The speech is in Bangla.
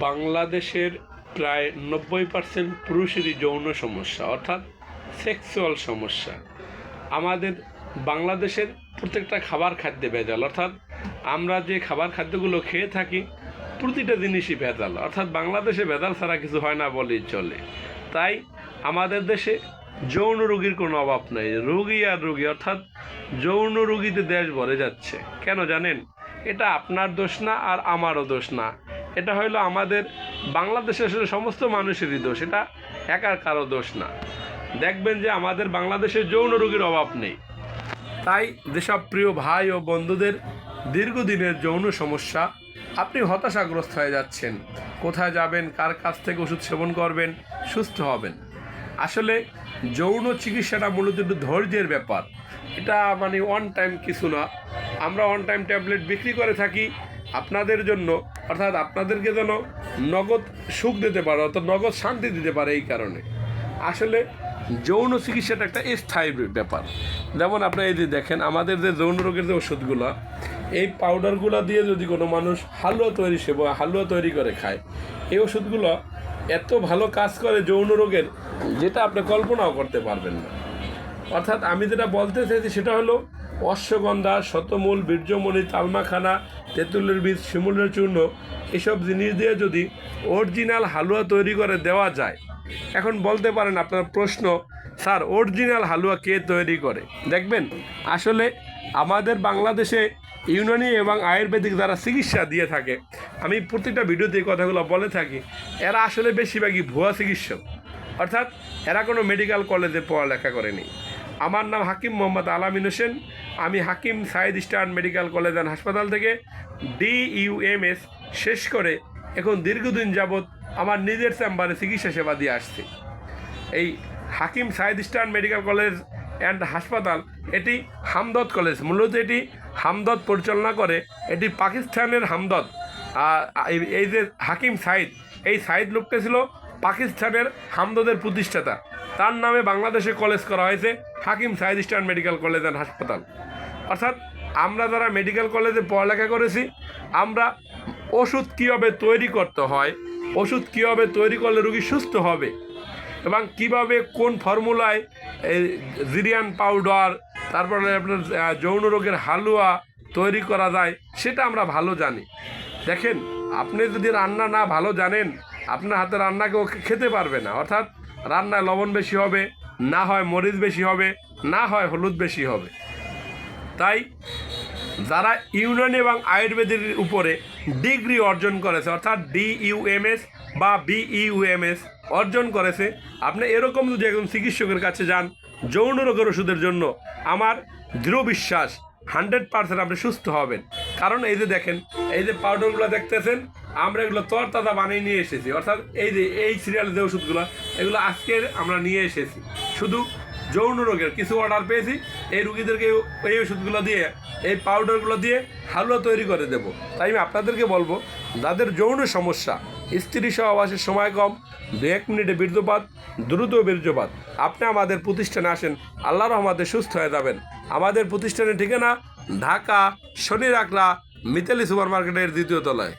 বাংলাদেশের প্রায় 90% পুরুষেরই যৌন সমস্যা অর্থাৎ সেক্সুয়াল সমস্যা। আমাদের বাংলাদেশের প্রত্যেকটা খাদ্যে ভেজাল, অর্থাৎ আমরা যে খাদ্যগুলো খেয়ে থাকি প্রতিটা জিনিসই ভেজাল, অর্থাৎ বাংলাদেশে ভেজাল ছাড়া কিছু হয় না বলেই চলে। তাই আমাদের দেশে যৌন রোগীর কোনো অভাব নেই, রোগী আর রোগী, অর্থাৎ যৌন রোগীতে দেশ ভরে যাচ্ছে। কেন জানেন? এটা আপনার দোষ না আর আমারও দোষ না, এটা হইলো আমাদের বাংলাদেশের সমস্ত মানুষেরই দোষ, এটা একার কারো দোষ না। দেখবেন যে আমাদের বাংলাদেশে যৌন রোগীর অভাব নেই। তাই যেসব প্রিয় ভাই ও বন্ধুদের দীর্ঘদিনের যৌন সমস্যা, আপনি হতাশাগ্রস্ত হয়ে যাচ্ছেন, কোথায় যাবেন, কার কাছ থেকে ওষুধ সেবন করবেন, সুস্থ হবেন। আসলে যৌন চিকিৎসাটা মূলত একটু ধৈর্যের ব্যাপার, এটা মানে ওয়ান টাইম কিছু না। আমরা ওয়ান টাইম ট্যাবলেট বিক্রি করে থাকি আপনাদের জন্য, অর্থাৎ আপনাদেরকে যেন নগদ সুখ দিতে পারে, অর্থাৎ নগদ শান্তি দিতে পারে। এই কারণে আসলে যৌন চিকিৎসাটা একটা স্থায়ী ব্যাপার। যেমন আপনারা এই যে দেখেন, আমাদের যে যৌন রোগের যে ওষুধগুলো, এই পাউডারগুলো দিয়ে যদি কোনো মানুষ হালুয়া তৈরি করে খায়, এই ওষুধগুলো এত ভালো কাজ করে যৌন রোগের, যেটা আপনি কল্পনাও করতে পারবেন না। অর্থাৎ আমি যেটা বলতে চাইছি সেটা হলো অশ্বগন্ধা, শতমূল, বীর্যমণি, তালমাখানা, তেঁতুলের বীজ, শিমুলের চূর্ণ, এসব জিনিস দিয়ে যদি অরিজিনাল হালুয়া তৈরি করে দেওয়া যায়। এখন বলতে পারেন আপনার প্রশ্ন, স্যার অরিজিনাল হালুয়া কে তৈরি করে? দেখবেন আসলে আমাদের বাংলাদেশে ইউনানি এবং আয়ুর্বেদিক যারা চিকিৎসা দিয়ে থাকে, আমি প্রতিটা ভিডিওতে এই কথাগুলো বলে থাকি, এরা আসলে বেশিরভাগই ভুয়া চিকিৎসক, অর্থাৎ এরা কোনো মেডিকেল কলেজে পড়ালেখা করেনি। আমার নাম হাকিম মোহাম্মদ আলামিন হোসেন, আমি Hakim Said eastern medical college and হাসপাতাল থেকে DUMS শেষ করে এখন দীর্ঘদিন যাবৎ আমার নিজের চেম্বারে চিকিৎসা সেবা দিয়ে আসছি। এই Hakim Said eastern medical college and হাসপাতাল, এটি হামদর্দ কলেজ, মূলত এটি হামদর্দ পরিচালনা করে, এটি পাকিস্তানের হামদর্দ। এই যে হাকিম সাইদ, এই সাইদ লোকটা ছিল পাকিস্তানের হামদর্দের প্রতিষ্ঠাতা, তার নামে বাংলাদেশে কলেজ করা হয়েছে Hakim Said eastern medical college and হাসপাতাল। অর্থাৎ আমরা যারা মেডিকেল কলেজে পড়ালেখা করেছি, আমরা ওষুধ কীভাবে তৈরি করতে হয়, ওষুধ কীভাবে তৈরি করলে রোগী সুস্থ হবে, এবং কিভাবে কোন ফর্মুলায় জিরিয়ান পাউডার, তারপরে আপনার যৌন রোগের হালুয়া তৈরি করা যায়, সেটা আমরা ভালো জানি। দেখেন, আপনি যদি রান্না না ভালো জানেন, আপনার হাতে রান্না কেউ খেতে পারবে না। অর্থাৎ রান্নায় লবণ বেশি হবে, না হয় মরিচ বেশি হবে, না হয় হলুদ বেশি হবে। তাই যারা ইউনানি এবং আয়ুর্বেদের উপরে ডিগ্রি অর্জন করেছে, অর্থাৎ DUMS বা BEUMS অর্জন করেছে, আপনি এরকম যদি একজন চিকিৎসকের কাছে যান যৌন রোগের ওষুধের জন্য, আমার দৃঢ় বিশ্বাস 100% আপনি সুস্থ হবেন। কারণ এই যে দেখেন, এই যে পাউডারগুলো দেখতেছেন, আমরা এগুলো তরতাজা বানিয়ে নিয়ে এসেছি, অর্থাৎ এই সিরিয়ালের যে ওষুধগুলো, এগুলো আজকে আমরা নিয়ে এসেছি। শুধু যৌন রোগের কিছু অর্ডার পেয়েছি, এই রুগীদেরকে এই ওষুধগুলো দিয়ে, এই পাউডারগুলো দিয়ে হালুয়া তৈরি করে দেব। তাই আমি আপনাদেরকে বলবো, যাদের যৌন সমস্যা, স্ত্রী সহবাসের সময় কম, 2-1 মিনিটে বীর্যপাত, দ্রুত বীর্যপাত, আপনি আমাদের প্রতিষ্ঠানে আসেন, আল্লাহর রহমতে সুস্থ হয়ে যাবেন। আমাদের প্রতিষ্ঠানের ঠিকানা ঢাকা শনির আকরা মিতালি সুপার মার্কেটের 2য় তলায়।